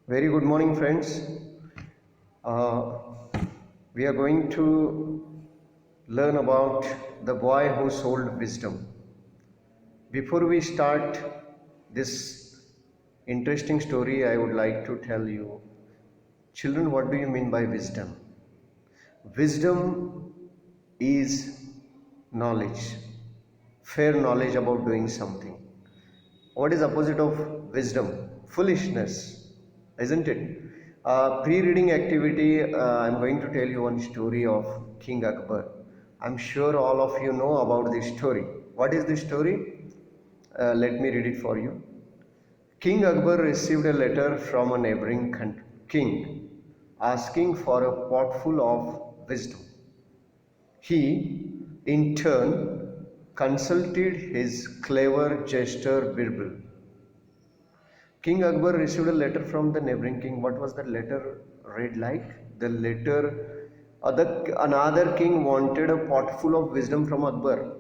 Very good morning, friends. Uh, we are going to learn about the boy who sold wisdom. Before we start this interesting story, I would like to tell you, children, what do you mean by wisdom? Wisdom is knowledge, fair knowledge about doing something. What is opposite of wisdom? Foolishness, isn't it? Pre-reading activity, I'm going to tell you one story of King Akbar. I'm sure all of you know about this story. What is this story? Let me read it for you. King Akbar received a letter from a neighboring king asking for a potful of wisdom. He, in turn, consulted his clever jester Birbal. King Akbar received a letter from the neighboring king. What was the letter read like? The letter, another king wanted a potful of wisdom from Akbar.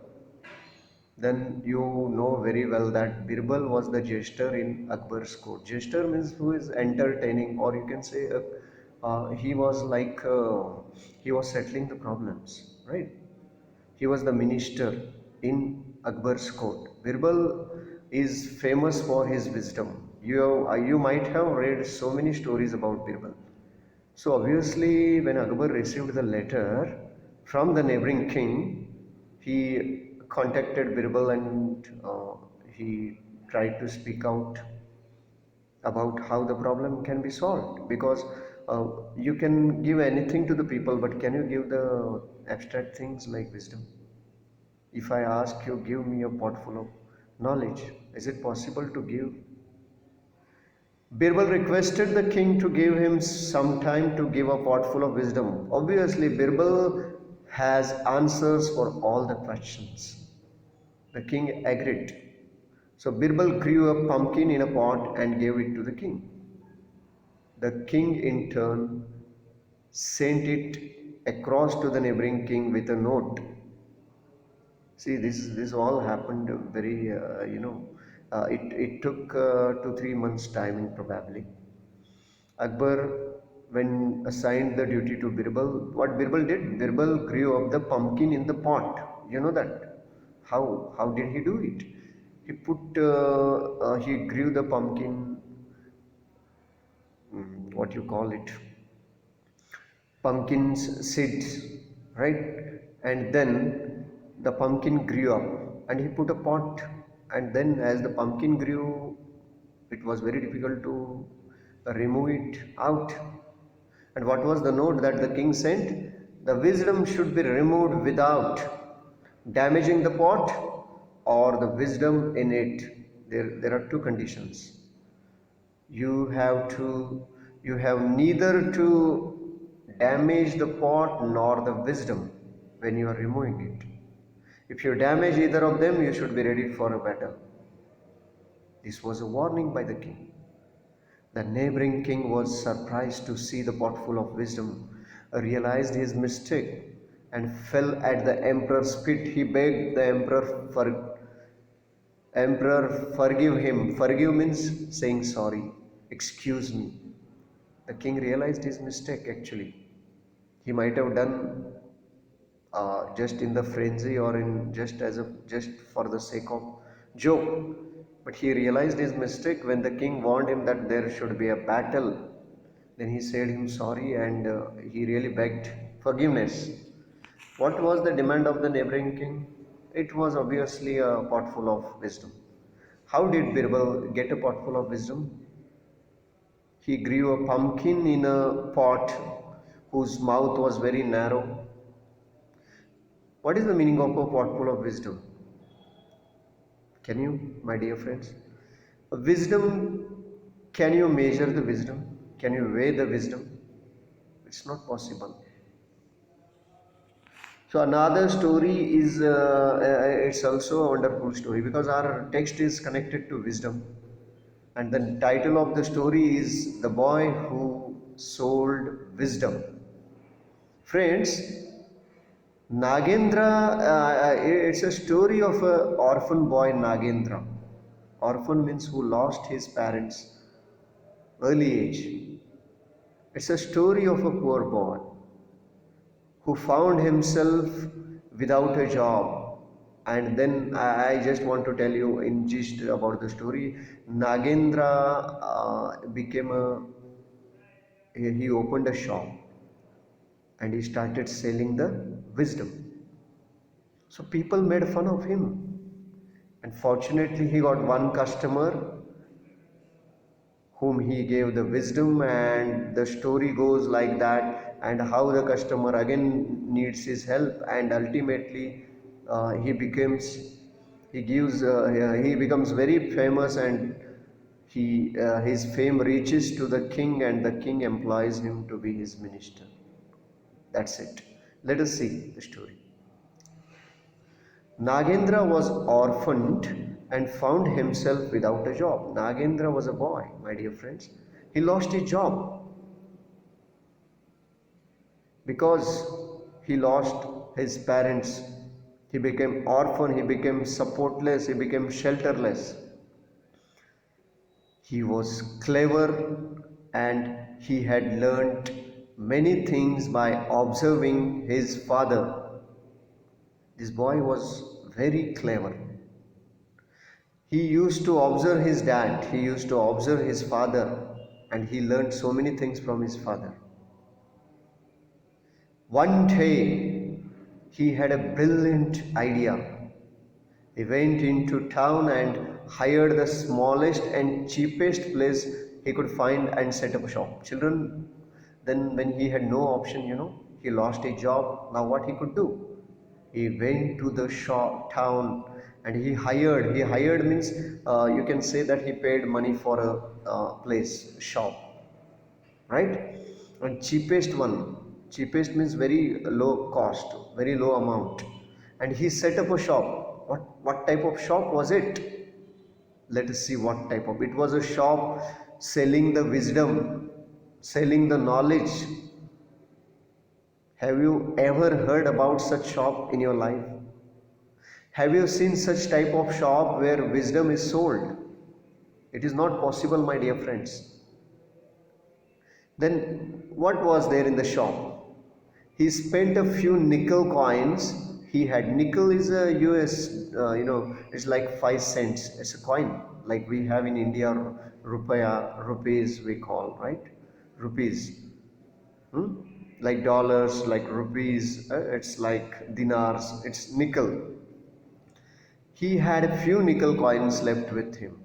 Then you know very well that Birbal was the jester in Akbar's court. Jester means who is entertaining, or you can say he was like he was settling the problems, right? He was the minister in Akbar's court. Birbal is famous for his wisdom. You might have read so many stories about Birbal. So obviously, when Akbar received the letter from the neighboring king, he contacted Birbal and he tried to speak out about how the problem can be solved. Because you can give anything to the people, but can you give the abstract things like wisdom? If I ask you, give me a pot full of knowledge, is it possible to give? Birbal requested the king to give him some time to give a pot full of wisdom. Obviously, Birbal has answers for all the questions. The king agreed. So Birbal grew a pumpkin in a pot and gave it to the king. The king in turn sent it across to the neighboring king with a note. See, this all happened very it took 2 3 months timing probably. Akbar, when assigned the duty to Birbal, what Birbal did? Birbal grew up the pumpkin in the pot. You know that? How did he do it? He grew the pumpkin. What you call it? Pumpkin's seeds, right? And then the pumpkin grew up and he put a pot, and then as the pumpkin grew, it was very difficult to remove it out. And what was the note that the king sent? The wisdom should be removed without damaging the pot or the wisdom in it. There are two conditions. You have neither to damage the pot nor the wisdom when you are removing it. If you damage either of them, you should be ready for a battle. This was a warning by the king. The neighboring king was surprised to see the pot full of wisdom, realized his mistake, and fell at the emperor's feet. He begged the emperor forgive him. Forgive means saying sorry. Excuse me. The king realized his mistake actually. He might have done just in the frenzy or in just for the sake of joke, but he realized his mistake when the king warned him that there should be a battle. Then he said him sorry, and he really begged forgiveness. What was the demand of the neighboring king? It was obviously a pot full of wisdom. How did Birbal get a pot full of wisdom? He grew a pumpkin in a pot whose mouth was very narrow. What is the meaning of a pot full of wisdom? Can you, my dear friends? Wisdom, can you measure the wisdom? Can you weigh the wisdom? It's not possible. So another story is, it's also a wonderful story because our text is connected to wisdom. And the title of the story is The Boy Who Sold Wisdom. Friends, Nagendra, it's a story of an orphan boy Nagendra. Orphan means who lost his parents. early age. It's a story of a poor boy who found himself without a job. And then I just want to tell you in gist about the story. Nagendra became a he opened a shop and he started selling the wisdom. So people made fun of him. And fortunately, he got one customer whom he gave the wisdom, and the story goes like that, and how the customer again needs his help, and ultimately he becomes he becomes very famous, and his fame reaches to the king, and the king employs him to be his minister. That's it. Let us see the story. Nagendra was orphaned and found himself without a job. Nagendra was a boy, my dear friends. He lost his job because he lost his parents. He became orphan, he became supportless, he became shelterless. He was clever and he had learnt many things by observing his father. This boy was very clever. He used to observe his dad, he used to observe his father, and he learned so many things from his father. One day, he had a brilliant idea. He went into town and hired the smallest and cheapest place he could find and set up a shop. Children, then when he had no option, he lost his job. Now what he could do? He went to the shop town and he hired means you can say that he paid money for a place shop, right? And cheapest means very low cost, very low amount, and he set up a shop. What type of shop was it? Let us see what type of. It was a shop selling the wisdom, selling the knowledge. Have you ever heard about such shop in your life? Have you seen such type of shop where wisdom is sold? It is not possible, my dear friends. Then what was there in the shop? He spent a few nickel coins. He had nickel is a US, it's like 5 cents. It's a coin like we have in India, rupees we call, right? Rupees. Hmm? Like dollars, like rupees, it's like dinars, it's nickel. He had a few nickel coins left with him,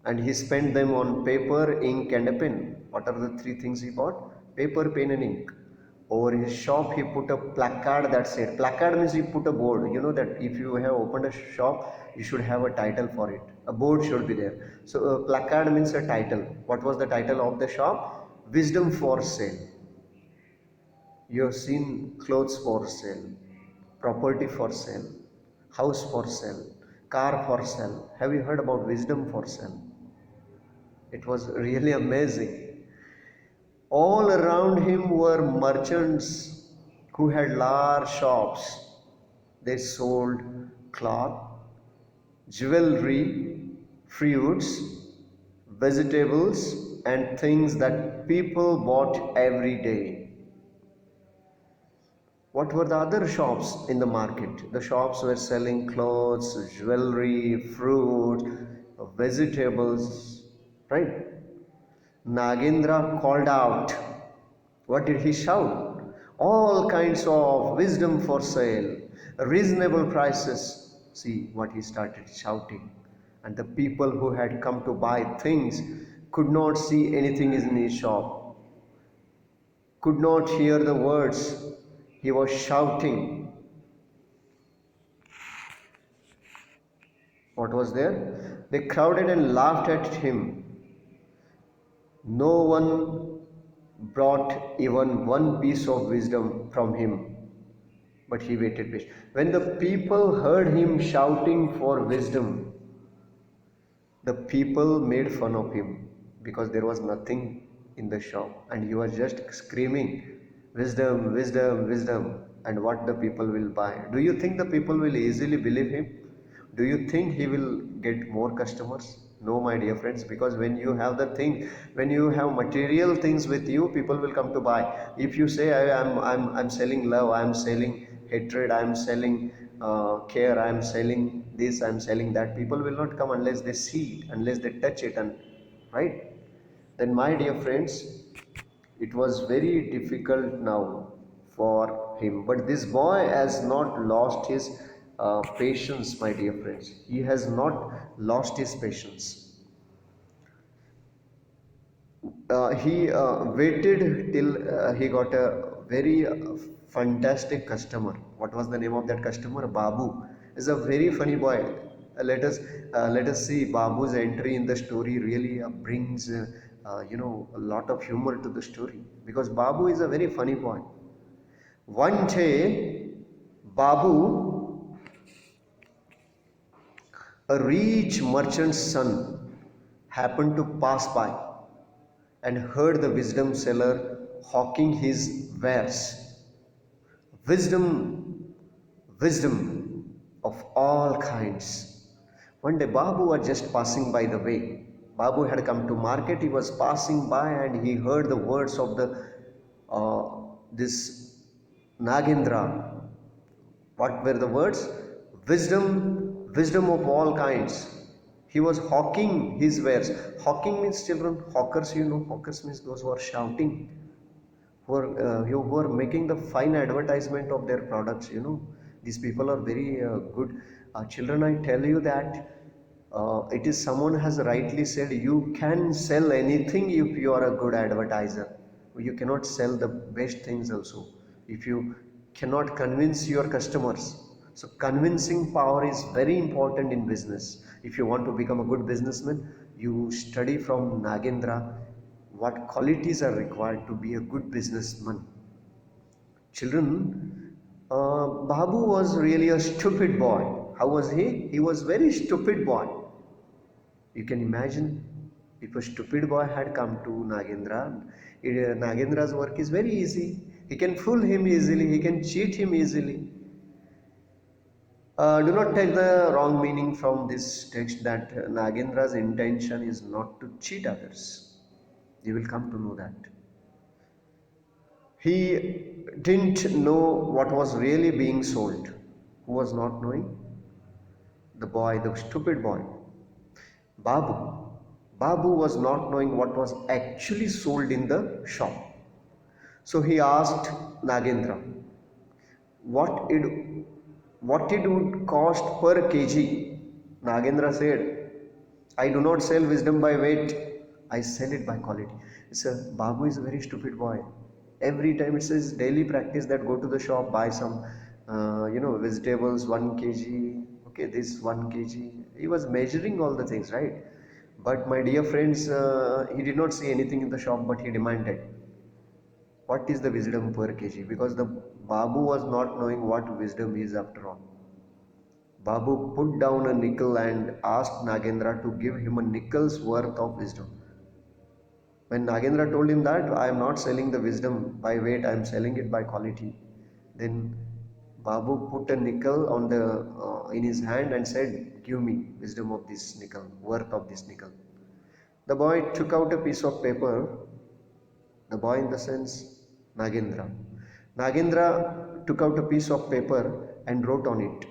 and he spent them on paper, ink, and a pen. What are the three things he bought? Paper, pen, and ink. Over his shop, he put a placard that said, placard means he put a board. You know that if you have opened a shop, you should have a title for it. A board should be there. So, a placard means a title. What was the title of the shop? Wisdom for sale. You have seen clothes for sale, property for sale, house for sale, car for sale. Have you heard about wisdom for sale? It was really amazing. All around him were merchants who had large shops. They sold cloth, jewelry, fruits, vegetables, and things that people bought every day. What were the other shops in the market? The shops were selling clothes, jewelry, fruit, vegetables, right? Nagendra called out. What did he shout? All kinds of wisdom for sale, reasonable prices. See what he started shouting. And the people who had come to buy things could not see anything in his shop, could not hear the words he was shouting. What was there? They crowded and laughed at him. No one brought even one piece of wisdom from him, but he waited patiently. When the people heard him shouting for wisdom, the people made fun of him because there was nothing in the shop and he was just screaming, wisdom, wisdom, wisdom. And what the people will buy? Do you think the people will easily believe him? Do you think he will get more customers? No, my dear friends, because when you have the thing, when you have material things with you, people will come to buy. If you say I'm selling love, I'm selling hatred, I'm selling care, I'm selling this, I'm selling that, people will not come unless they see it, unless they touch it, and right. Then, my dear friends, it was very difficult now for him. But this boy has not lost his patience, my dear friends. He has not lost his patience. He waited till he got a very fantastic customer. What was the name of that customer? Babu is a very funny boy. Let us see Babu's entry in the story really brings a lot of humor to the story, because Babu is a very funny boy. One day, Babu, a rich merchant's son, happened to pass by and heard the wisdom seller hawking his wares. Wisdom, wisdom of all kinds. One day Babu was just passing by the way. Babu had come to market, he was passing by and he heard the words of the this Nagendra. What were the words? Wisdom, wisdom of all kinds. He was hawking his wares. Hawking means, children, hawkers, hawkers means those who are shouting, who are making the fine advertisement of their products. These people are very good. Children, I tell you that it is someone has rightly said, you can sell anything if you are a good advertiser. You cannot sell the best things also if you cannot convince your customers. So convincing power is very important in business. If you want to become a good businessman, you study from Nagendra what qualities are required to be a good businessman. Children, Babu was really a stupid boy. How was he? He was very stupid boy. You can imagine, if a stupid boy had come to Nagendra, Nagendra's work is very easy. He can fool him easily, he can cheat him easily. Do not take the wrong meaning from this text that Nagendra's intention is not to cheat others. You will come to know that. He didn't know what was really being sold. Who was not knowing? The boy, the stupid boy. Babu. Babu was not knowing what was actually sold in the shop. So he asked Nagendra, what it what it would cost per kg. Nagendra said, I do not sell wisdom by weight, I sell it by quality. Babu is a very stupid boy. Every time it says daily practice that go to the shop, buy some vegetables 1 kg, okay, this 1 kg. He was measuring all the things, right? But my dear friends, he did not see anything in the shop, but he demanded, what is the wisdom per kg? Because the Babu was not knowing what wisdom is after all. Babu put down a nickel and asked Nagendra to give him a nickel's worth of wisdom. When Nagendra told him that I am not selling the wisdom by weight, I am selling it by quality, then Babu put a nickel on the in his hand and said, "Give me wisdom of this nickel, worth of this nickel." The boy took out a piece of paper. The boy, in the sense, Nagendra. Nagendra took out a piece of paper and wrote on it,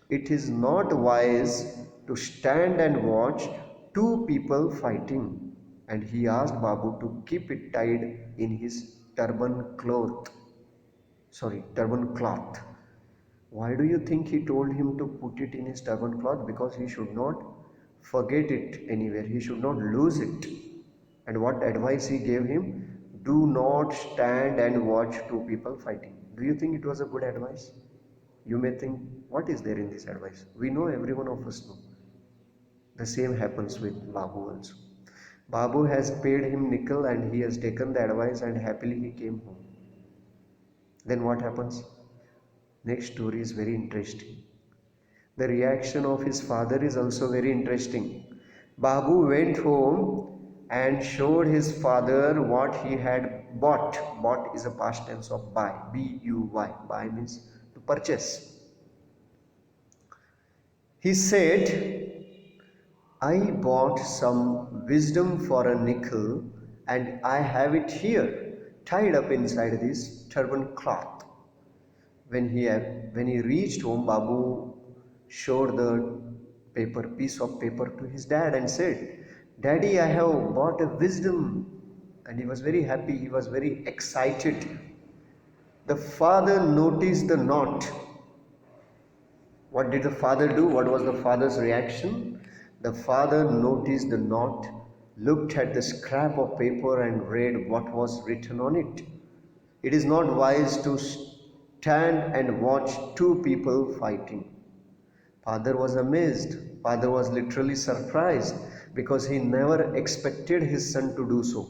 "It is not wise to stand and watch two people fighting." And he asked Babu to keep it tied in his turban cloth. Why do you think he told him to put it in his turban cloth? Because he should not forget it anywhere, he should not lose it. And what advice he gave him? Do not stand and watch two people fighting. Do you think it was a good advice? You may think, what is there in this advice? We know, every one of us know. The same happens with Babu also. Babu has paid him nickel and he has taken the advice and happily he came home. Then what happens? Next story is very interesting. The reaction of his father is also very interesting. Babu went home and showed his father what he had bought. Bought is a past tense of buy. B-U-Y. Buy means to purchase. He said, I bought some wisdom for a nickel and I have it here, tied up inside this turban cloth. When he reached home, Babu showed the piece of paper to his dad and said, "Daddy, I have bought a wisdom." And he was very happy, he was very excited. The father noticed the knot. What did the father do? What was the father's reaction? The father noticed the knot, looked at the scrap of paper and read what was written on it. It is not wise to stand and watch two people fighting. Father was amazed. Father was literally surprised because he never expected his son to do so.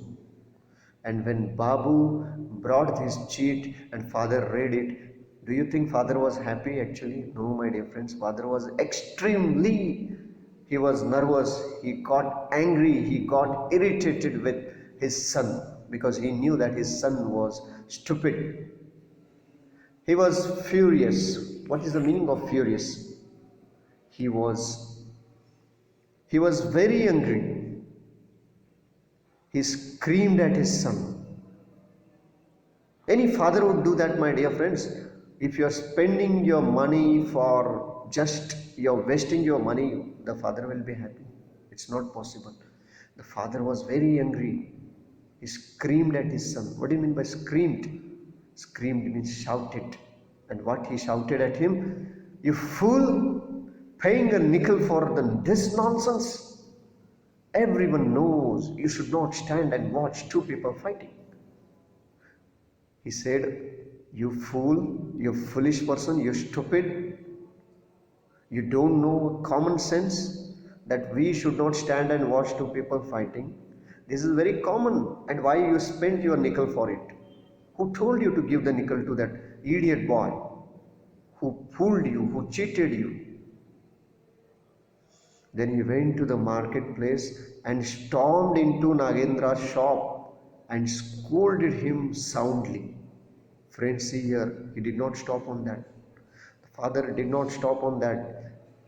And when Babu brought this cheat and father read it, do you think father was happy? Actually, no, my dear friends. Father was extremely, he was nervous, he got angry, he got irritated with his son because he knew that his son was stupid. He was furious. What is the meaning of furious? He was he was very angry. He screamed at his son. Any father would do that, my dear friends. If you are spending your money for just, you're wasting your money, the father will be happy. It's not possible. The father was very angry. He screamed at his son. What do you mean by screamed? Screamed means shouted. And what he shouted at him? "You fool, paying a nickel for this nonsense. Everyone knows you should not stand and watch two people fighting." He said, "You fool, you foolish person, you stupid, you don't know common sense that we should not stand and watch two people fighting. This is very common, and why you spent your nickel for it? Who told you to give the nickel to that idiot boy who fooled you, who cheated you?" Then he went to the marketplace and stormed into Nagendra's shop and scolded him soundly. Friends, see here, he did not stop on that. The father did not stop on that.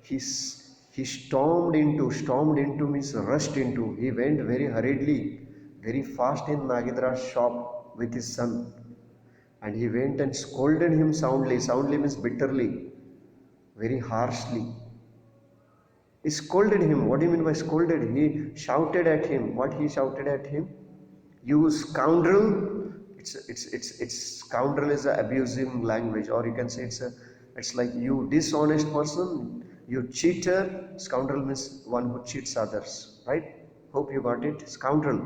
He stormed into means rushed into. He went very hurriedly, very fast in Nagendra's shop with his son. And he went and scolded him soundly. Soundly means bitterly, very harshly. He scolded him. What do you mean by scolded? He shouted at him. What he shouted at him? "You scoundrel!" It's scoundrel is an abusive language, or you can say it's like you dishonest person, you cheater. Scoundrel means one who cheats others, right? Hope you got it. Scoundrel.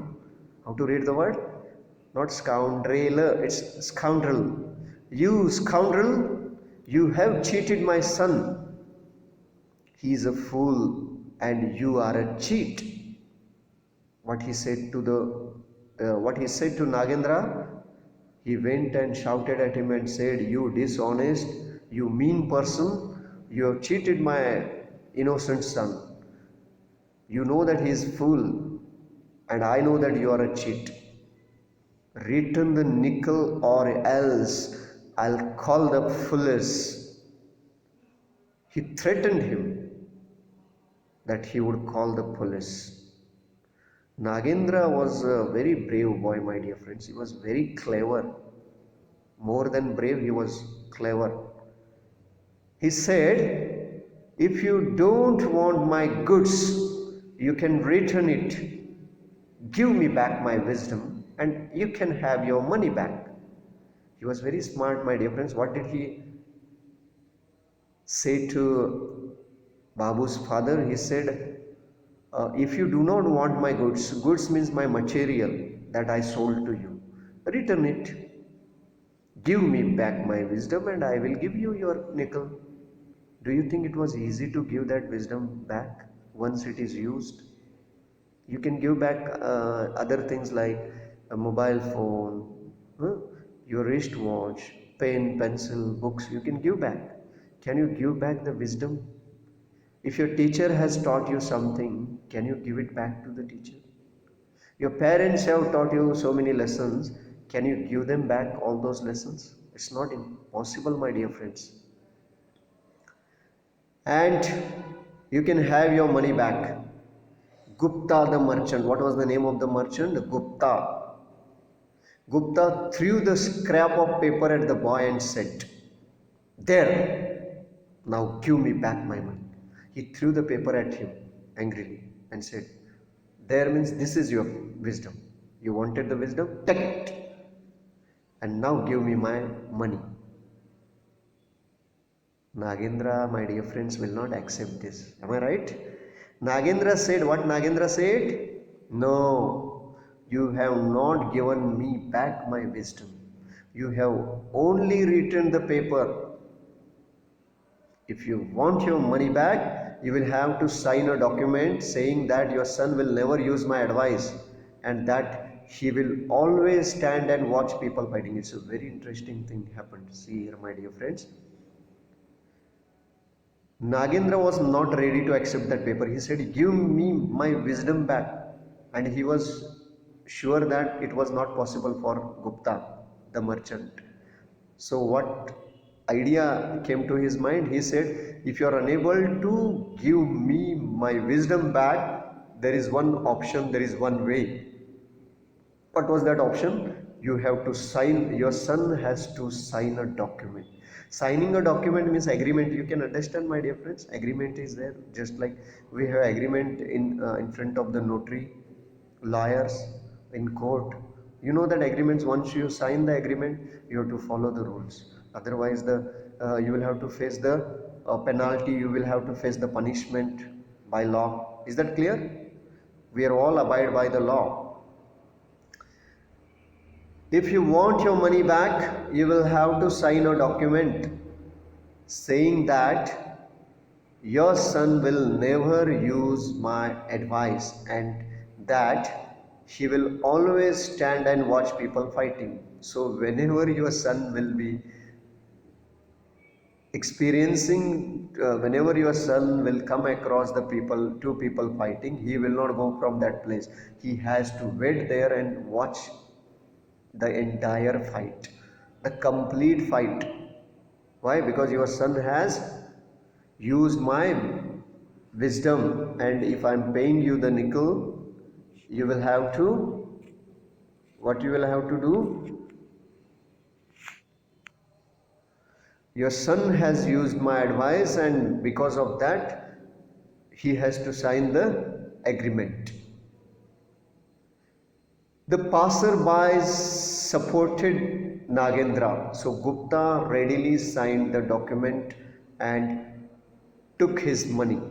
How to read the word? Not scoundrel, it's scoundrel. "You scoundrel, you have cheated my son. He is a fool and you are a cheat." What he said to Nagendra, he went and shouted at him and said, "You dishonest, you mean person, you have cheated my innocent son. You know that he is fool and I know that you are a cheat. Return the nickel or else I'll call the police." He threatened him that he would call the police. Nagendra was a very brave boy, my dear friends. He was very clever. More than brave, he was clever. He said, "If you don't want my goods, you can return it. Give me back my wisdom and you can have your money back." He was very smart, my dear friends. What did he say to Babu's father? He said, "If you do not want my goods means my material that I sold to you, return it. Give me back my wisdom and I will give you your nickel." Do you think it was easy to give that wisdom back once it is used? You can give back other things like a mobile phone, huh? Your wristwatch, pen, pencil, books, you can give back. Can you give back the wisdom? If your teacher has taught you something, can you give it back to the teacher? Your parents have taught you so many lessons, can you give them back all those lessons? It's not impossible, my dear friends. And you can have your money back. Gupta the merchant. What was the name of the merchant? Gupta. Gupta threw the scrap of paper at the boy and said, "There, now give me back my money." He threw the paper at him angrily and said, "There means this is your wisdom. You wanted the wisdom? Take it. And now give me my money." Nagendra, my dear friends, will not accept this. Am I right? Nagendra said, what Nagendra said? No, you have not given me back my wisdom. You have only written the paper. If you want your money back, you will have to sign a document saying that your son will never use my advice and that he will always stand and watch people fighting. It's a very interesting thing happened. See here, my dear friends. Nagendra was not ready to accept that paper. He said, "Give me my wisdom back." And he was sure that it was not possible for Gupta, the merchant. So, what idea came to his mind? He said, "If you are unable to give me my wisdom back, there is one option, there is one way." What was that option? You have to sign, your son has to sign a document. Signing a document means agreement. You can understand, my dear friends. Agreement is there, just like we have agreement in front of the notary, lawyers, in court. You know that agreements, once you sign the agreement, you have to follow the rules. Otherwise, you will have to face the penalty, you will have to face the punishment by law. Is that clear? We are all abide by the law. If you want your money back, you will have to sign a document saying that your son will never use my advice and that he will always stand and watch people fighting. So, whenever your son will be experiencing, whenever your son will come across the people, two people fighting, he will not go from that place. He has to wait there and watch the entire fight, the complete fight. Why? Because your son has used my wisdom, and if I'm paying you the nickel, you will have to, what you will have to do? Your son has used my advice, and because of that, he has to sign the agreement. The passerbys supported Nagendra, so Gupta readily signed the document and took his money.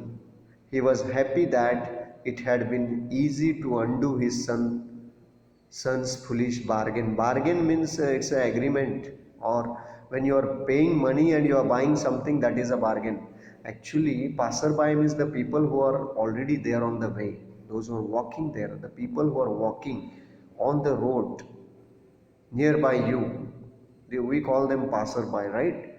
He was happy that it had been easy to undo his son's foolish bargain. Bargain means it's an agreement, or when you are paying money and you are buying something, that is a bargain. Actually, passerby means the people who are already there on the way, those who are walking there, the people who are walking on the road nearby you. We call them passerby, right?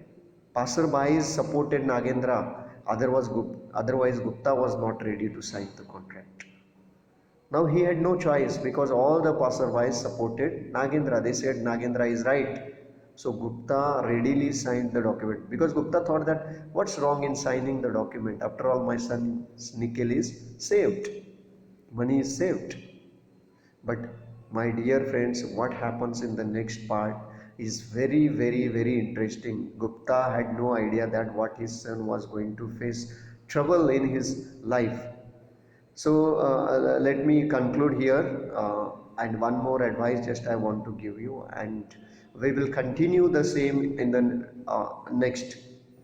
Passerbys supported Nagendra, otherwise Gupta was not ready to sign the contract. Now he had no choice because all the passerbys supported Nagendra. They said Nagendra is right. So Gupta readily signed the document because Gupta thought that what's wrong in signing the document? After all, my son's nickel is saved. Money is saved. But my dear friends, what happens in the next part is very, very, very interesting. Gupta had no idea that what his son was going to face trouble in his life. So let me conclude here, and one more advice just I want to give you, and we will continue the same in the next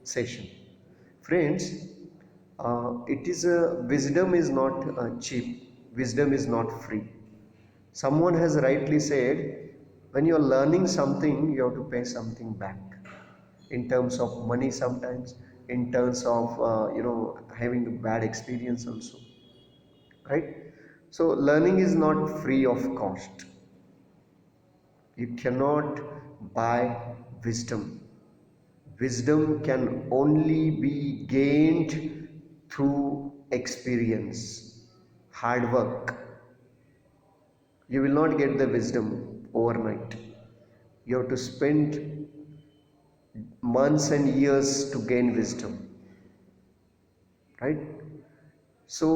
session. Friends, it is wisdom is not cheap. Wisdom is not free. Someone has rightly said, when you are learning something, you have to pay something back in terms of money sometimes, in terms of having a bad experience also, right? So learning is not free of cost. You cannot buy wisdom. Wisdom can only be gained through experience, hard work. You will not get the wisdom overnight. You have to spend months and years to gain wisdom, right? So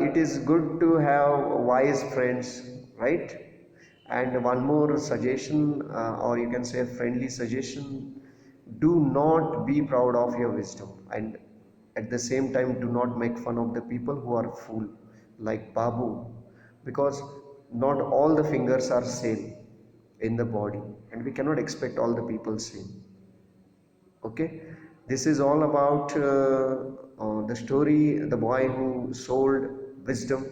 it is good to have wise friends, right? And one more suggestion, or you can say a friendly suggestion: do not be proud of your wisdom, and at the same time do not make fun of the people who are fool like babu, because not all the fingers are same in the body, and we cannot expect all the people same. Okay, this is all about the story, the boy who sold wisdom.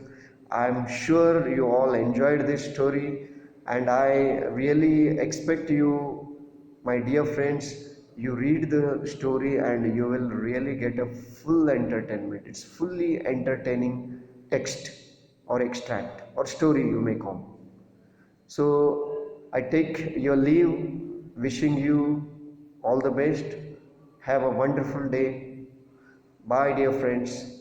I'm sure you all enjoyed this story, and I really expect you, my dear friends, you read the story and you will really get a full entertainment. It's fully entertaining text or extract or story, you may call. So I take your leave, wishing you all the best. Have a wonderful day. Bye, dear friends.